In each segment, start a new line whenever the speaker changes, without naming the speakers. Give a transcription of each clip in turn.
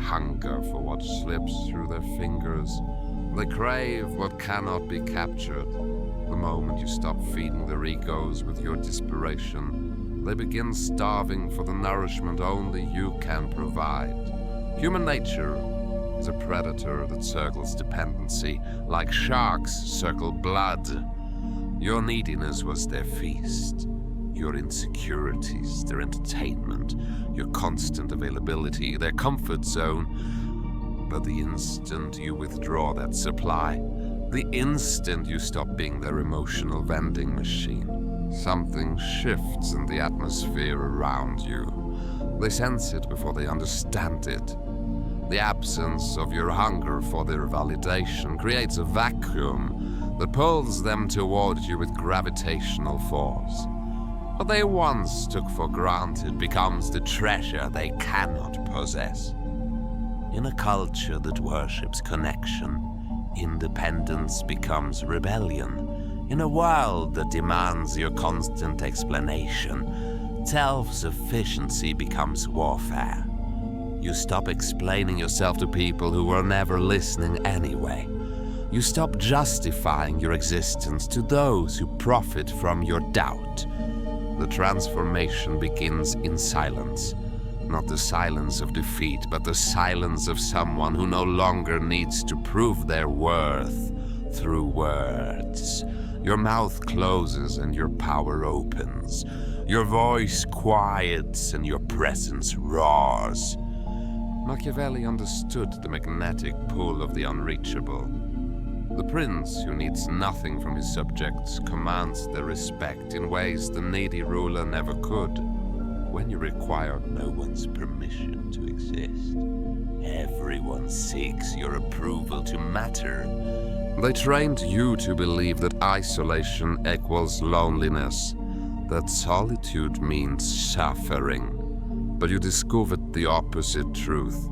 hunger for what slips through their fingers. They crave what cannot be captured. The moment you stop feeding their egos with your desperation, they begin starving for the nourishment only you can provide. Human nature is a predator that circles dependency, like sharks circle blood. Your neediness was their feast, your insecurities their entertainment, your constant availability their comfort zone. But the instant you withdraw that supply, the instant you stop being their emotional vending machine, something shifts in the atmosphere around you. They sense it before they understand it. The absence of your hunger for their validation creates a vacuum that pulls them toward you with gravitational force. What they once took for granted becomes the treasure they cannot possess. In a culture that worships connection, independence becomes rebellion. In a world that demands your constant explanation, self-sufficiency becomes warfare. You stop explaining yourself to people who were never listening anyway. You stop justifying your existence to those who profit from your doubt. The transformation begins in silence. Not the silence of defeat, but the silence of someone who no longer needs to prove their worth through words. Your mouth closes and your power opens. Your voice quiets and your presence roars. Machiavelli understood the magnetic pull of the unreachable. The prince who needs nothing from his subjects commands their respect in ways the needy ruler never could. When you require no one's permission to exist, everyone seeks your approval to matter. They trained you to believe that isolation equals loneliness, that solitude means suffering. But you discovered the opposite truth.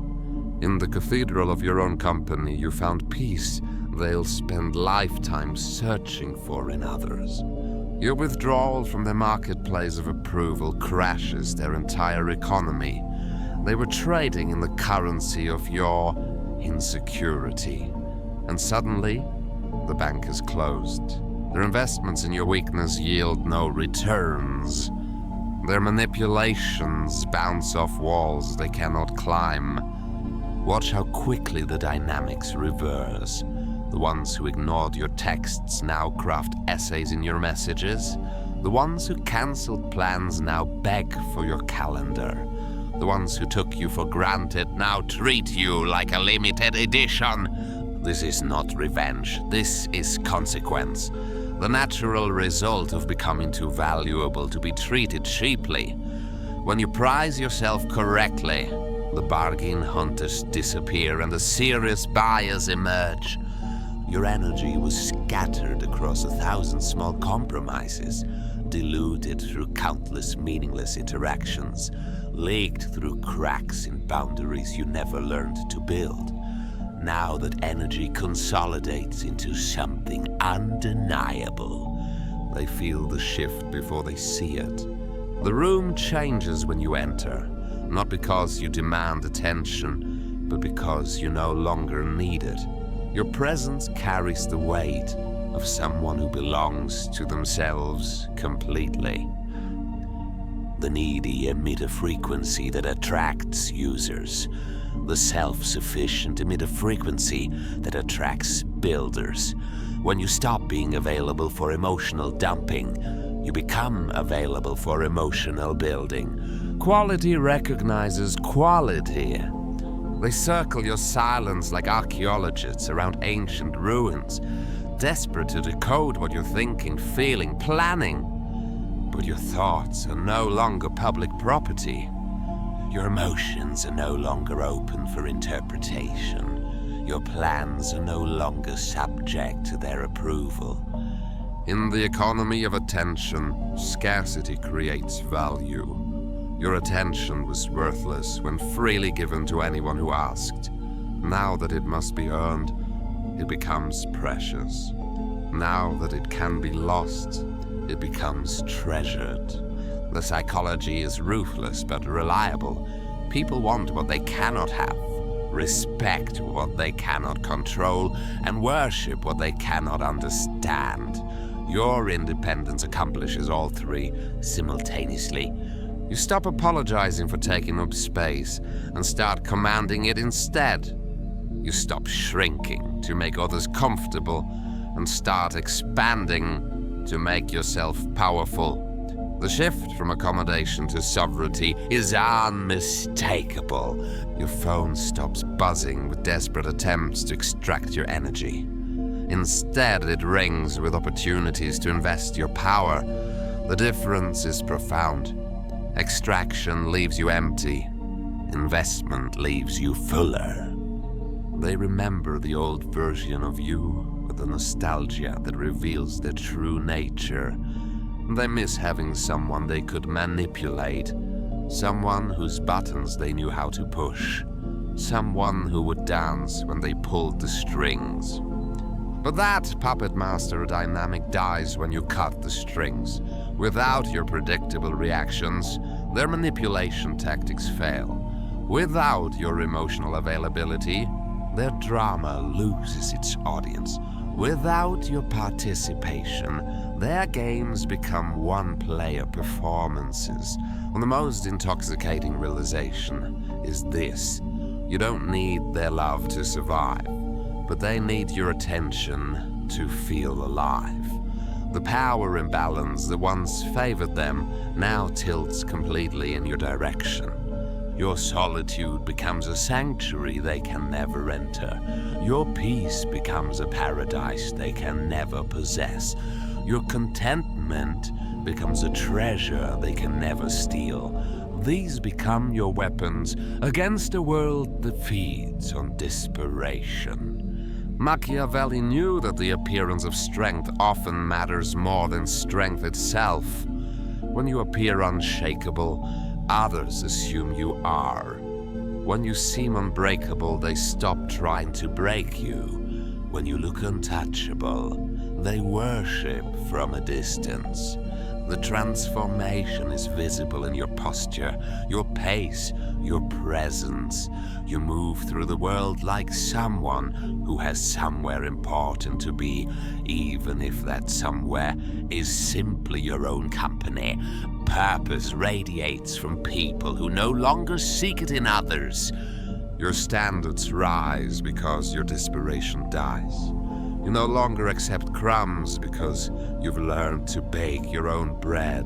In the cathedral of your own company, you found peace they'll spend lifetimes searching for in others. Your withdrawal from the marketplace of approval crashes their entire economy. They were trading in the currency of your insecurity. And suddenly, the bank is closed. Their investments in your weakness yield no returns. Their manipulations bounce off walls they cannot climb. Watch how quickly the dynamics reverse. The ones who ignored your texts now craft essays in your messages. The ones who cancelled plans now beg for your calendar. The ones who took you for granted now treat you like a limited edition. This is not revenge. This is consequence. The natural result of becoming too valuable to be treated cheaply. When you price yourself correctly, the bargain hunters disappear and the serious buyers emerge. Your energy was scattered across 1,000 small compromises, diluted through countless meaningless interactions, leaked through cracks in boundaries you never learned to build. Now that energy consolidates into something undeniable, they feel the shift before they see it. The room changes when you enter, not because you demand attention, but because you no longer need it. Your presence carries the weight of someone who belongs to themselves completely. The needy emit a frequency that attracts users. The self-sufficient emit a frequency that attracts builders. When you stop being available for emotional dumping, you become available for emotional building. Quality recognizes quality. They circle your silence like archaeologists around ancient ruins, desperate to decode what you're thinking, feeling, planning. But your thoughts are no longer public property. Your emotions are no longer open for interpretation. Your plans are no longer subject to their approval. In the economy of attention, scarcity creates value. Your attention was worthless when freely given to anyone who asked. Now that it must be earned, it becomes precious. Now that it can be lost, it becomes treasured. The psychology is ruthless but reliable. People want what they cannot have. respect what they cannot control, and worship what they cannot understand. Your independence accomplishes all three simultaneously. You stop apologizing for taking up space and start commanding it instead. You stop shrinking to make others comfortable and start expanding to make yourself powerful. The shift from accommodation to sovereignty is unmistakable. Your phone stops buzzing with desperate attempts to extract your energy. Instead, it rings with opportunities to invest your power. The difference is profound. Extraction leaves you empty. Investment leaves you fuller. They remember the old version of you with the nostalgia that reveals their true nature. They miss having someone they could manipulate, someone whose buttons they knew how to push, someone who would dance when they pulled the strings. But that puppet master dynamic dies when you cut the strings. Without your predictable reactions, their manipulation tactics fail. Without your emotional availability, their drama loses its audience. Without your participation, their games become one-player performances. And the most intoxicating realization is this: you don't need their love to survive, but they need your attention to feel alive. The power imbalance that once favored them now tilts completely in your direction. Your solitude becomes a sanctuary they can never enter. Your peace becomes a paradise they can never possess. Your contentment becomes a treasure they can never steal. These become your weapons against a world that feeds on desperation. Machiavelli knew that the appearance of strength often matters more than strength itself. When you appear unshakable, others assume you are. When you seem unbreakable, they stop trying to break you. When you look untouchable, they worship from a distance. The transformation is visible in your posture, your pace, your presence. You move through the world like someone who has somewhere important to be, even if that somewhere is simply your own company. Purpose radiates from people who no longer seek it in others. Your standards rise because your desperation dies. You no longer accept crumbs because you've learned to bake your own bread.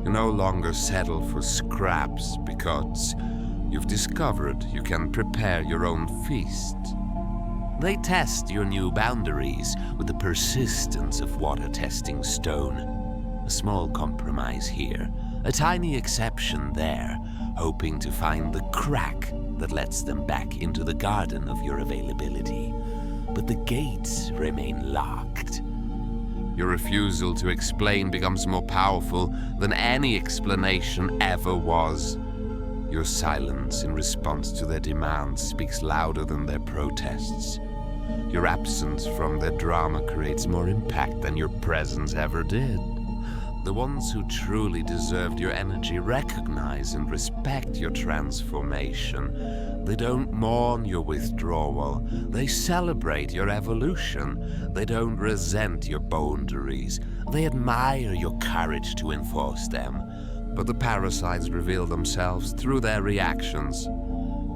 You no longer settle for scraps because you've discovered you can prepare your own feast. They test your new boundaries with the persistence of water testing stone. A small compromise here, a tiny exception there, hoping to find the crack that lets them back into the garden of your availability. But the gates remain locked. Your refusal to explain becomes more powerful than any explanation ever was. Your silence in response to their demands speaks louder than their protests. Your absence from their drama creates more impact than your presence ever did. The ones who truly deserved your energy recognize and respect your transformation. They don't mourn your withdrawal. They celebrate your evolution. They don't resent your boundaries. They admire your courage to enforce them. But the parasites reveal themselves through their reactions.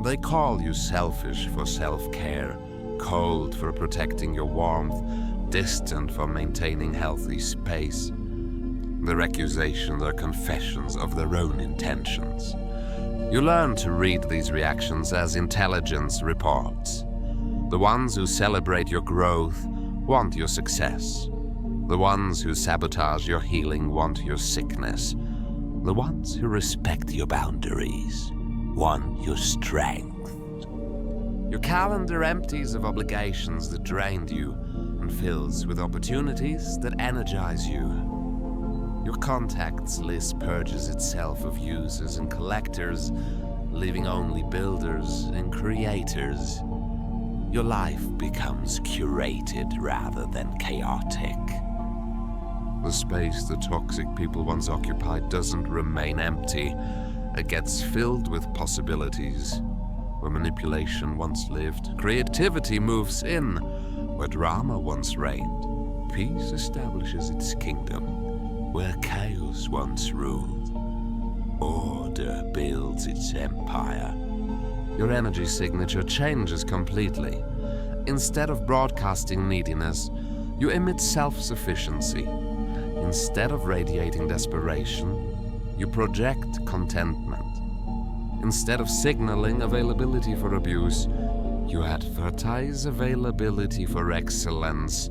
They call you selfish for self-care, cold for protecting your warmth, distant for maintaining healthy space. Their accusations are confessions of their own intentions. You learn to read these reactions as intelligence reports. The ones who celebrate your growth want your success. The ones who sabotage your healing want your sickness. The ones who respect your boundaries want your strength. Your calendar empties of obligations that drained you and fills with opportunities that energize you. Your contacts list purges itself of users and collectors, leaving only builders and creators. Your life becomes curated rather than chaotic. The space the toxic people once occupied doesn't remain empty. It gets filled with possibilities. where manipulation once lived. Creativity moves in, where drama once reigned. Peace establishes its kingdom, where chaos once ruled. Order builds its empire. Your energy signature changes completely. Instead of broadcasting neediness, you emit self-sufficiency. Instead of radiating desperation, you project contentment. Instead of signaling availability for abuse, you advertise availability for excellence.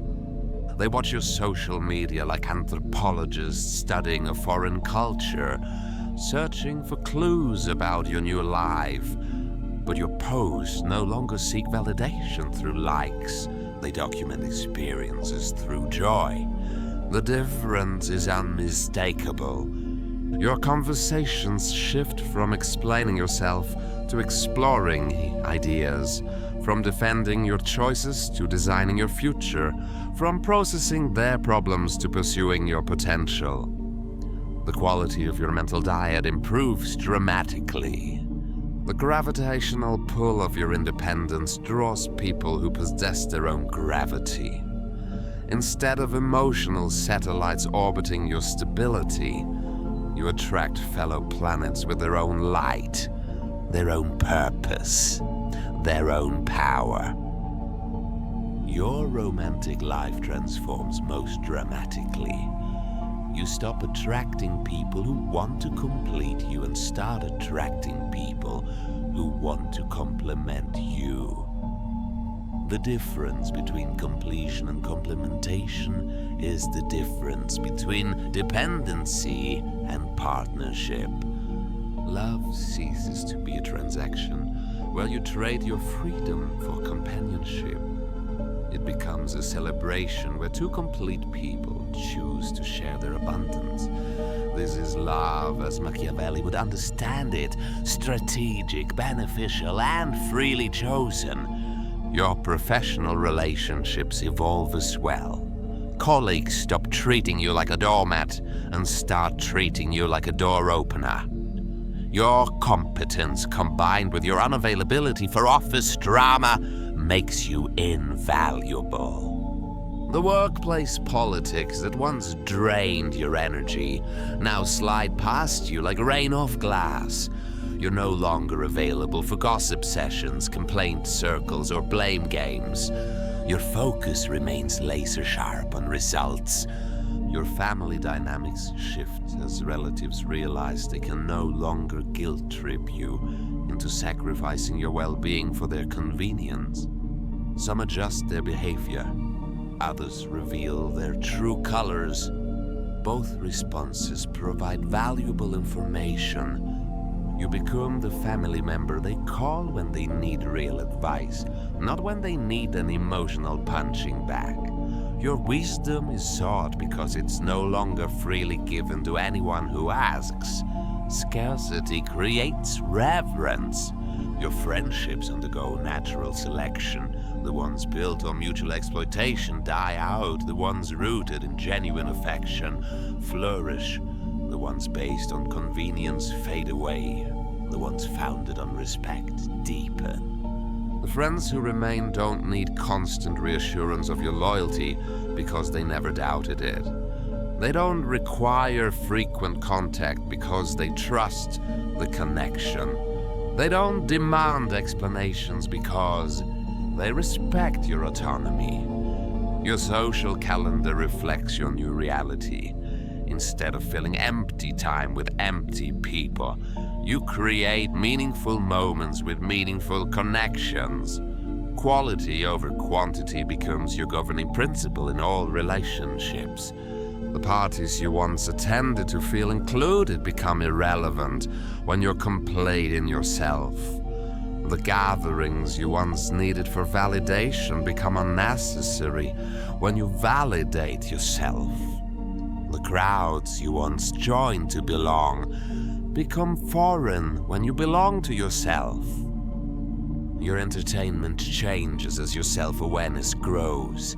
They watch your social media like anthropologists studying a foreign culture, searching for clues about your new life. But your posts no longer seek validation through likes. They document experiences through joy. The difference is unmistakable. Your conversations shift from explaining yourself to exploring ideas, from defending your choices to designing your future, from processing their problems to pursuing your potential. The quality of your mental diet improves dramatically. The gravitational pull of your independence draws people who possess their own gravity. Instead of emotional satellites orbiting your stability, you attract fellow planets with their own light, their own purpose, their own power. Your romantic life transforms most dramatically. You stop attracting people who want to complete you and start attracting people who want to complement you. The difference between completion and complementation is the difference between dependency and partnership. Love ceases to be a transaction where you trade your freedom for companionship. It becomes a celebration where two complete people choose to share their abundance. This is love as Machiavelli would understand it, strategic, beneficial, and freely chosen. Your professional relationships evolve as well. Colleagues stop treating you like a doormat and start treating you like a door opener. Your competence combined with your unavailability for office drama makes you invaluable. The workplace politics that once drained your energy now slide past you like rain off glass. You're no longer available for gossip sessions, complaint circles, or blame games. Your focus remains laser sharp on results. Your family dynamics shift as relatives realize they can no longer guilt trip you into sacrificing your well-being for their convenience. Some adjust their behavior, others reveal their true colors. Both responses provide valuable information. You become the family member they call when they need real advice, not when they need an emotional punching bag. Your wisdom is sought because it's no longer freely given to anyone who asks. Scarcity creates reverence. Your friendships undergo natural selection. The ones built on mutual exploitation die out. The ones rooted in genuine affection flourish. The ones based on convenience fade away. The ones founded on respect deepen. The friends who remain don't need constant reassurance of your loyalty because they never doubted it. They don't require frequent contact because they trust the connection. They don't demand explanations because they respect your autonomy. Your social calendar reflects your new reality. Instead of filling empty time with empty people, you create meaningful moments with meaningful connections. Quality over quantity becomes your governing principle in all relationships. The parties you once attended to feel included become irrelevant when you're complete in yourself. The gatherings you once needed for validation become unnecessary when you validate yourself. The crowds you once joined to belong become foreign when you belong to yourself. Your entertainment changes as your self-awareness grows.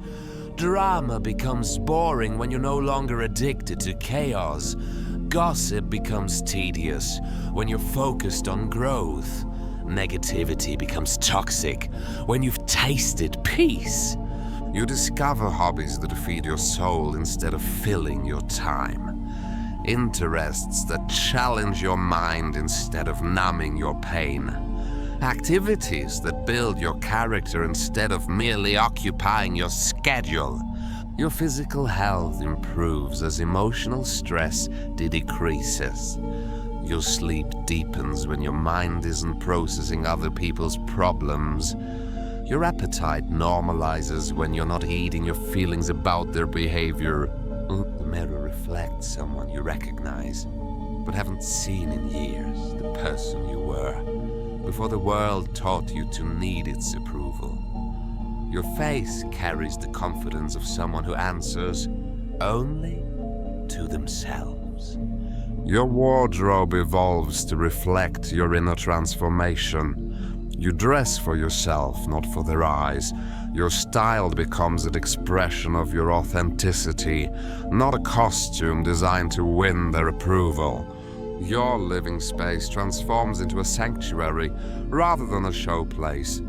Drama becomes boring when you're no longer addicted to chaos. Gossip becomes tedious when you're focused on growth.
negativity becomes toxic when you've tasted peace.
You discover hobbies that feed your soul instead of filling your time. Interests that challenge your mind instead of numbing your pain. Activities that build your character instead of merely occupying your schedule. Your physical health improves as emotional stress decreases. Your sleep deepens when your mind isn't processing other people's problems. Your appetite normalizes when you're not eating your feelings about their behavior. The mirror reflects someone you recognize, but haven't seen in years, the person you were, before the world taught you to need its approval. Your face carries the confidence of someone who answers only to themselves. Your wardrobe evolves to reflect your inner transformation. You dress for yourself, not for their eyes. Your style becomes an expression of your authenticity, not a costume designed to win their approval. Your living space transforms into a sanctuary rather than a showplace.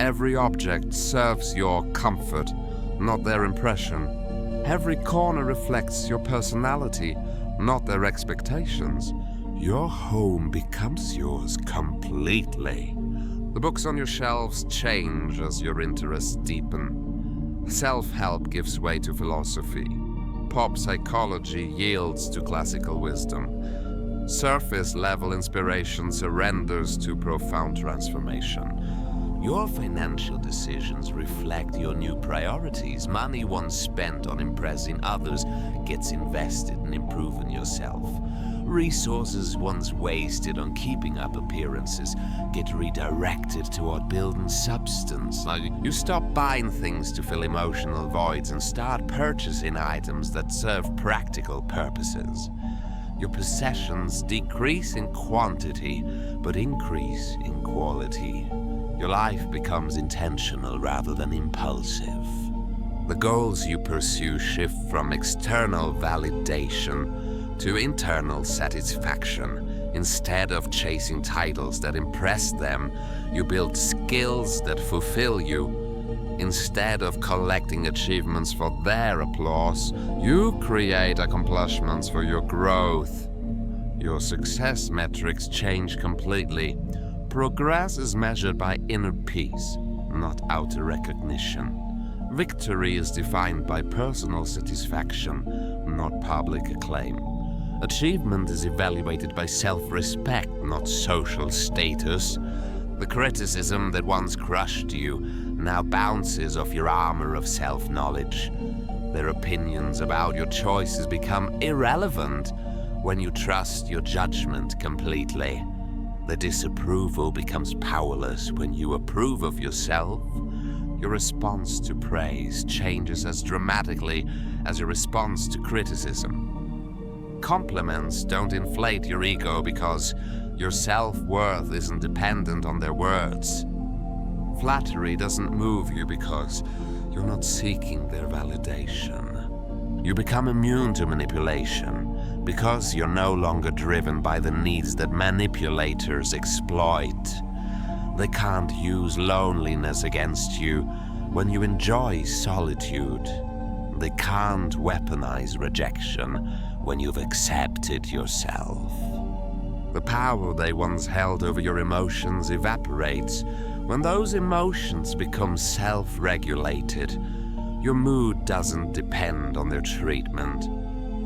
Every object serves your comfort, not their impression. Every corner reflects your personality, not their expectations. Your home becomes yours completely. The books on your shelves change as your interests deepen. Self-help gives way to philosophy. Pop psychology yields to classical wisdom. Surface-level inspiration surrenders to profound transformation. Your financial decisions reflect your new priorities. Money once spent on impressing others gets invested in improving yourself. Resources once wasted on keeping up appearances get redirected toward building substance. You stop buying things to fill emotional voids and start purchasing items that serve practical purposes. Your possessions decrease in quantity, but increase in quality. Your life becomes intentional rather than impulsive. The goals you pursue shift from external validation to internal satisfaction. Instead of chasing titles that impress them, you build skills that fulfill you. Instead of collecting achievements for their applause, you create accomplishments for your growth. Your success metrics change completely. Progress is measured by inner peace, not outer recognition. Victory is defined by personal satisfaction, not public acclaim. Achievement is evaluated by self-respect, not social status. The criticism that once crushed you now bounces off your armor of self-knowledge. Their opinions about your choices become irrelevant when you trust your judgment completely. The disapproval becomes powerless when you approve of yourself. Your response to praise changes as dramatically as your response to criticism. Compliments don't inflate your ego because your self-worth isn't dependent on their words. Flattery doesn't move you because you're not seeking their validation. You become immune to manipulation because you're no longer driven by the needs that manipulators exploit. They can't use loneliness against you when you enjoy solitude. They can't weaponize rejection when you've accepted yourself. The power they once held over your emotions evaporates when those emotions become self-regulated. Your mood doesn't depend on their treatment.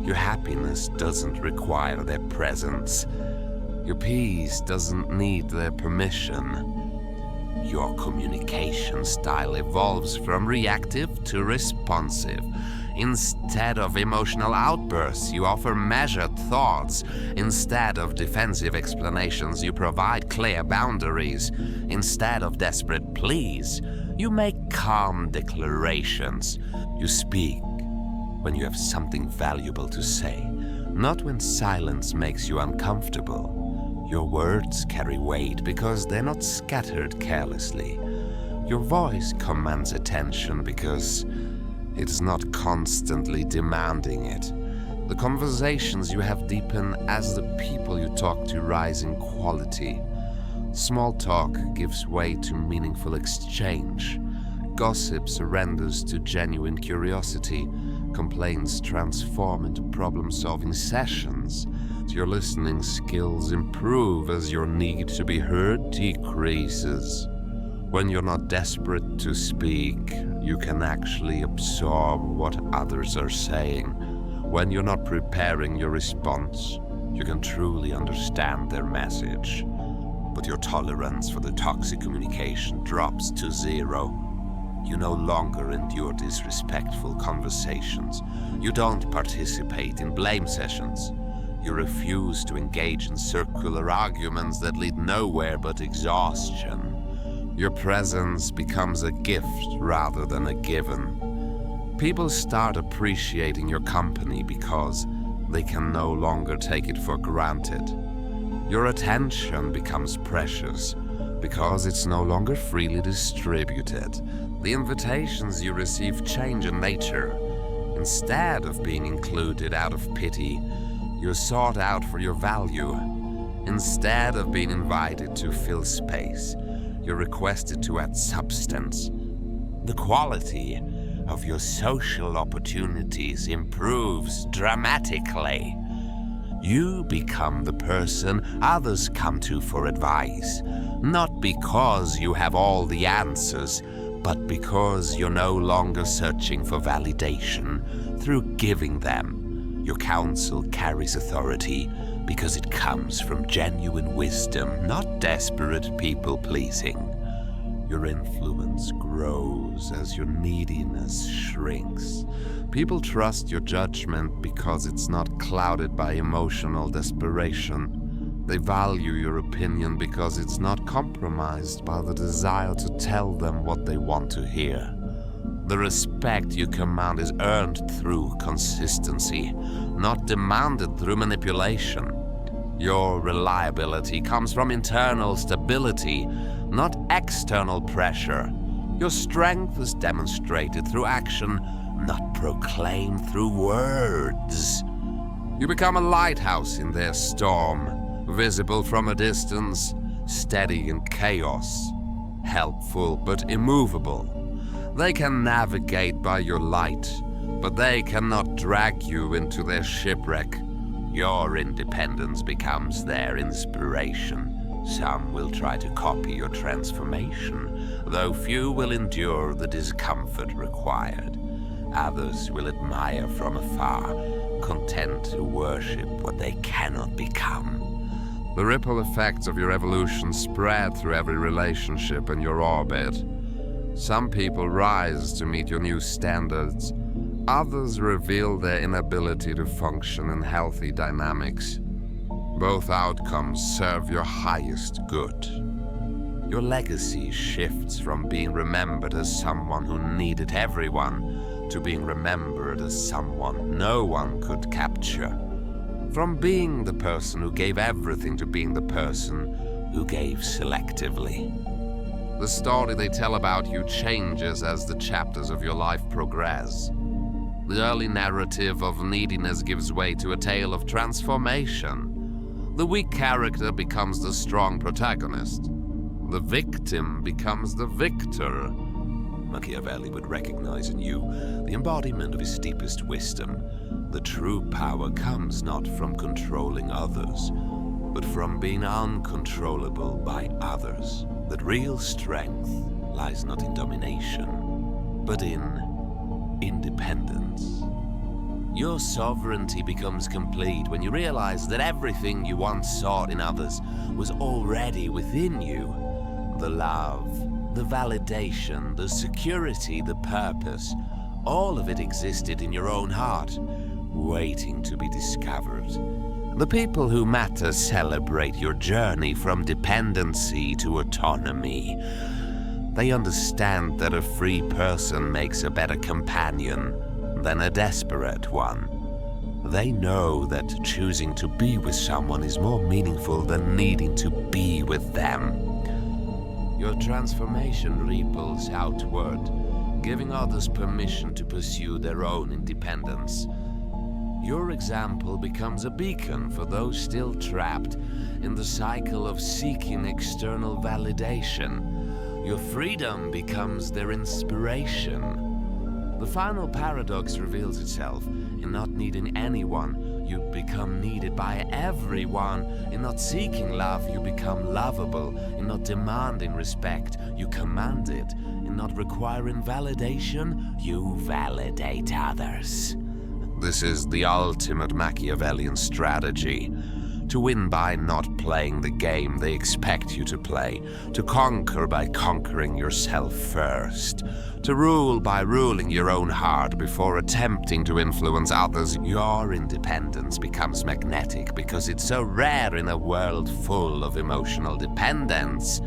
Your happiness doesn't require their presence. Your peace doesn't need their permission. Your communication style evolves from reactive to responsive. Instead of emotional outbursts, you offer measured thoughts. Instead of defensive explanations, you provide clear boundaries. Instead of desperate pleas, you make calm declarations. You speak when you have something valuable to say, not when silence makes you uncomfortable. Your words carry weight because they're not scattered carelessly. Your voice commands attention because it's not constantly demanding it. The conversations you have deepen as the people you talk to rise in quality. Small talk gives way to meaningful exchange. Gossip surrenders to genuine curiosity. Complaints transform into problem-solving sessions. Your listening skills improve as your need to be heard decreases. When you're not desperate to speak, you can actually absorb what others are saying. When you're not preparing your response, you can truly understand their message. But your tolerance for the toxic communication drops to zero. You no longer endure disrespectful conversations. You don't participate in blame sessions. You refuse to engage in circular arguments that lead nowhere but exhaustion. Your presence becomes a gift rather than a given. People start appreciating your company because they can no longer take it for granted. Your attention becomes precious because it's no longer freely distributed. The invitations you receive change in nature. Instead of being included out of pity, you're sought out for your value. Instead of being invited to fill space, you're requested to add substance. The quality of your social opportunities improves dramatically. You become the person others come to for advice, not because you have all the answers, but because you're no longer searching for validation through giving them. Your counsel carries authority because it comes from genuine wisdom, not desperate people-pleasing. Your influence grows as your neediness shrinks. People trust your judgment because it's not clouded by emotional desperation. They value your opinion because it's not compromised by the desire to tell them what they want to hear. The respect you command is earned through consistency, not demanded through manipulation. Your reliability comes from internal stability, not external pressure. Your strength is demonstrated through action, not proclaimed through words. You become a lighthouse in their storm, visible from a distance, steady in chaos, helpful but immovable. They can navigate by your light, but they cannot drag you into their shipwreck. Your independence becomes their inspiration. Some will try to copy your transformation, though few will endure the discomfort required. Others will admire from afar, content to worship what they cannot become. The ripple effects of your evolution spread through every relationship in your orbit. Some people rise to meet your new standards. Others reveal their inability to function in healthy dynamics. Both outcomes serve your highest good. Your legacy shifts from being remembered as someone who needed everyone to being remembered as someone no one could capture. From being the person who gave everything to being the person who gave selectively. The story they tell about you changes as the chapters of your life progress. The early narrative of neediness gives way to a tale of transformation. The weak character becomes the strong protagonist. The victim becomes the victor. Machiavelli would recognize in you the embodiment of his deepest wisdom. The true power comes not from controlling others, but from being uncontrollable by others. That real strength lies not in domination, but in independence. Your sovereignty becomes complete when you realize that everything you once sought in others was already within you. The love, the validation, the security, the purpose, all of it existed in your own heart, waiting to be discovered. The people who matter celebrate your journey from dependency to autonomy. They understand that a free person makes a better companion than a desperate one. They know that choosing to be with someone is more meaningful than needing to be with them. Your transformation ripples outward, giving others permission to pursue their own independence.
Your example becomes a beacon for those still trapped in the cycle of seeking external validation. Your freedom becomes their inspiration. The final paradox reveals itself in not needing anyone. You become needed by everyone. In not seeking love, you become lovable. In not demanding respect, you command it. In not requiring validation, you validate others.
This is the ultimate Machiavellian strategy. To win by not playing the game they expect you to play. To conquer by conquering yourself first. To rule by ruling your own heart before attempting to influence others. Your independence becomes magnetic because it's so rare in a world full of emotional dependence.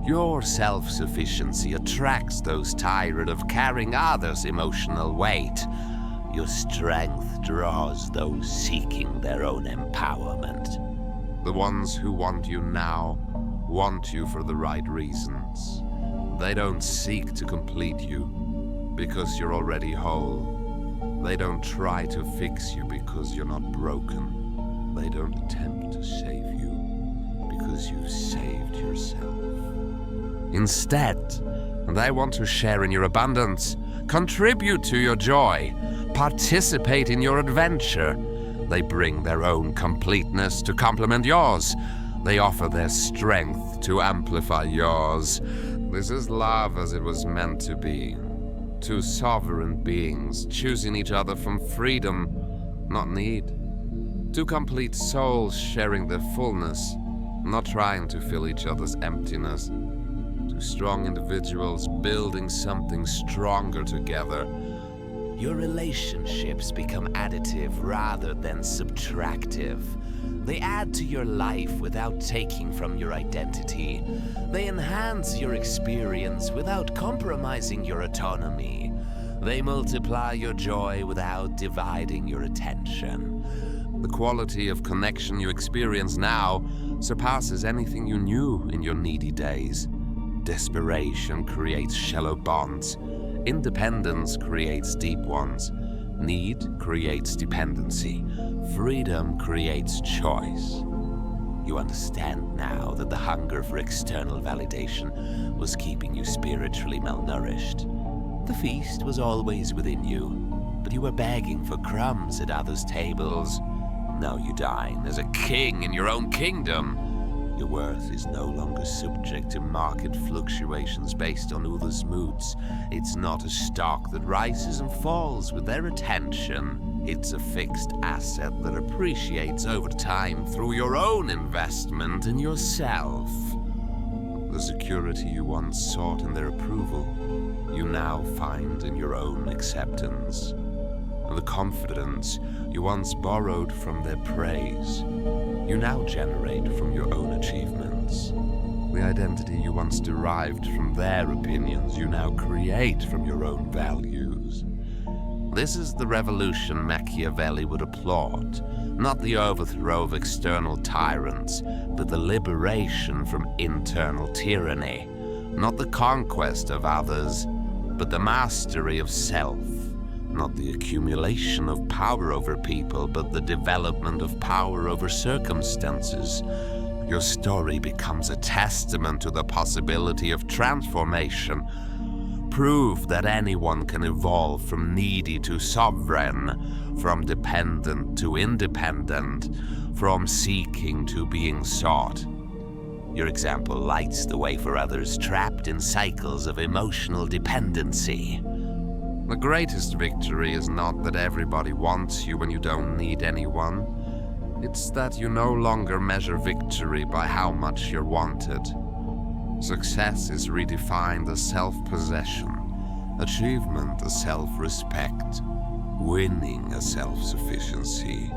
Your self-sufficiency attracts those tired of carrying others' emotional weight. Your strength draws those seeking their own empowerment. The ones who want you now want you for the right reasons. They don't seek to complete you because you're already whole. They don't try to fix you because you're not broken. They don't attempt to save you because you've saved yourself. Instead, they want to share in your abundance, contribute to your joy, participate in your adventure. They bring their own completeness to complement yours. They offer their strength to amplify yours. This is love as it was meant to be. Two sovereign beings choosing each other from freedom, not need. Two complete souls sharing their fullness, not trying to fill each other's emptiness. Two strong individuals building something stronger together.
Your relationships become additive rather than subtractive. They add to your life without taking from your identity. They enhance your experience without compromising your autonomy. They multiply your joy without dividing your attention.
The quality of connection you experience now surpasses anything you knew in your needy days. Desperation creates shallow bonds. Independence creates deep ones. Need creates dependency. Freedom creates choice.
You understand now that the hunger for external validation was keeping you spiritually malnourished. The feast was always within you, but you were begging for crumbs at others' tables. Now you dine as a king in your own kingdom. Your worth is no longer subject to market fluctuations based on others' moods. It's not a stock that rises and falls with their attention. It's a fixed asset that appreciates over time through your own investment in yourself. The security you once sought in their approval, you now find in your own acceptance. And the confidence you once borrowed from their praise, you now generate from your own achievements. The identity you once derived from their opinions, you now create from your own values. This is the revolution Machiavelli would applaud, not the overthrow of external tyrants, but the liberation from internal tyranny, not the conquest of others, but the mastery of self. Not the accumulation of power over people, but the development of power over circumstances. Your story becomes a testament to the possibility of transformation. Proof that anyone can evolve from needy to sovereign, from dependent to independent, from seeking to being sought. Your example lights the way for others trapped in cycles of emotional dependency.
The greatest victory is not that everybody wants you when you don't need anyone. It's that you no longer measure victory by how much you're wanted. Success is redefined as self-possession, achievement as self-respect, winning as self-sufficiency.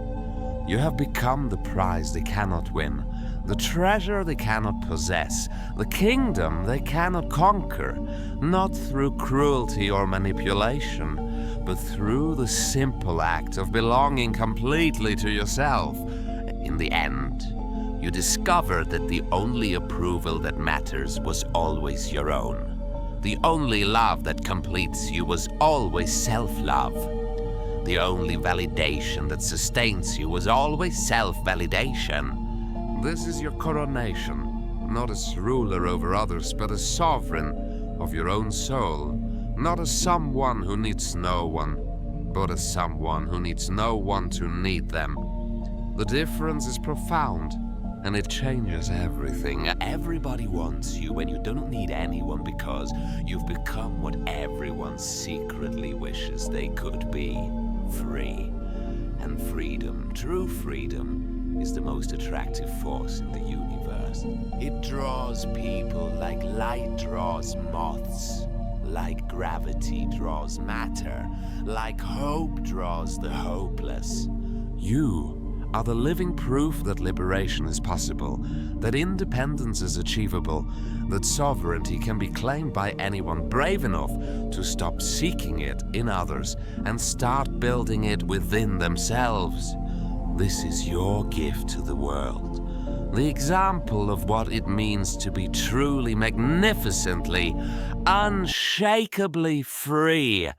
You have become the prize they cannot win, the treasure they cannot possess, the kingdom they cannot conquer, not through cruelty or manipulation, but through the simple act of belonging completely to yourself. In the end, you discovered that the only approval that matters was always your own. The only love that completes you was always self-love.
The only validation that sustains you was always self-validation.
This is your coronation, not as ruler over others, but as sovereign of your own soul, not as someone who needs no one, but as someone who needs no one to need them. The difference is profound, and it changes everything.
Everybody wants you when you don't need anyone because you've become what everyone secretly wishes they could be: free. And freedom, true freedom, is the most attractive force in the universe. It draws people like light draws moths, like gravity draws matter, like hope draws the hopeless.
You are the living proof that liberation is possible, that independence is achievable, that sovereignty can be claimed by anyone brave enough to stop seeking it in others and start building it within themselves. This is your gift to the world, the example of what it means to be truly, magnificently, unshakably free.